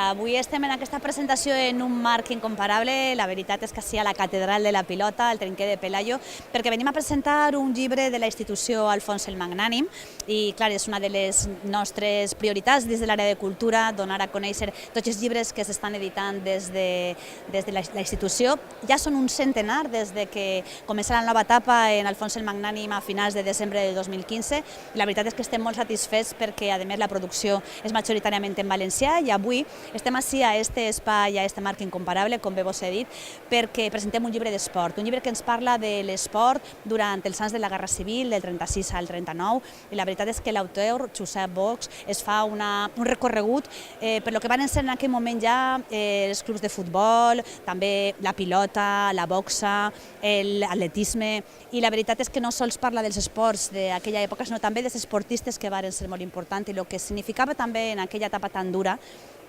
Avui estem en aquesta presentació en un marc incomparable, la veritat és que sí, a la Catedral de la Pilota, al Trinquer de Pelayo, perquè venim a presentar un llibre de la institució Alfons el Magnànim i, clar, és una de les nostres prioritats dins de l'àrea de cultura, donar a conèixer tots els llibres que s'estan editant des de la institució. Ja són un centenar des de que comença la nova etapa en Alfons el Magnànim a finals de desembre de 2015. La veritat és que estem molt satisfets perquè, a més, la producció és majoritàriament en valencià i avui estem ací a aquest espai, a aquest marc incomparable, com bé vos he dit, perquè presentem un llibre d'esport, un llibre que ens parla de l'esport durant els anys de la Guerra Civil, del 36 al 39, i la veritat és que l'autor, Josep Box, es fa un recorregut per lo que van ser en aquell moment ja els clubs de futbol, també la pilota, la boxa, l'atletisme, i la veritat és que no sols parla dels esports d'aquella època, sinó també dels esportistes que van ser molt importants i el que significava també en aquella etapa tan dura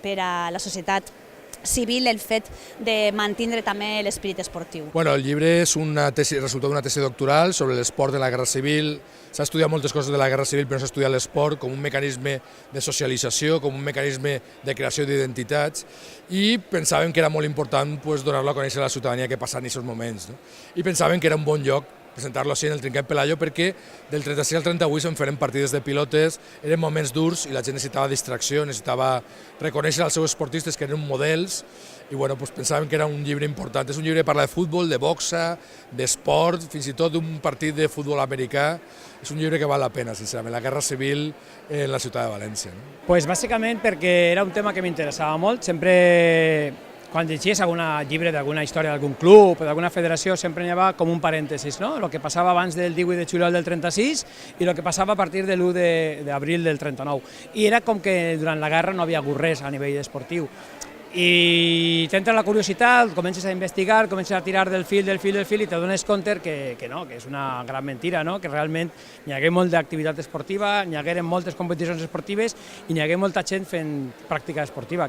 per a la societat civil el fet de mantenir també l'esperit esportiu. Bueno, el llibre és resultat d'una tesi doctoral sobre l'esport de la Guerra Civil. S'ha estudiat moltes coses de la Guerra Civil, però no s'ha estudiat l'esport com un mecanisme de socialització, com un mecanisme de creació d'identitats, i pensàvem que era molt important donar-lo a conèixer a la ciutadania que passa en aquests moments. I pensàvem que era un bon lloc presentar-lo així en el Trinquer Pelayo perquè del 36 al 38 se'n feren partides de pilotes, eren moments durs i la gent necessitava distracció, necessitava reconèixer els seus esportistes que eren models i bueno, pensàvem que era un llibre important. És un llibre que parla de futbol, de boxa, d'esport, fins i tot d'un partit de futbol americà. És un llibre que val la pena, sincerament, la Guerra Civil en la ciutat de València. Pues bàsicament perquè era un tema que m'interessava molt, sempre quan llegies algun llibre d'alguna història d'algun club o d'alguna federació sempre hi havia com un parèntesis, no? El que passava abans del 18 de juliol del 36 i el que passava a partir de l'1 d'abril del 39. I era com que durant la guerra no havia hagut res a nivell esportiu. I t'entra la curiositat, comences a investigar, comences a tirar del fil i t'adones compte que no, que és una gran mentira, no? Que realment hi hagué molt d'activitat esportiva, hi hagueren moltes competicions esportives i hi hagué molta gent fent pràctica esportiva.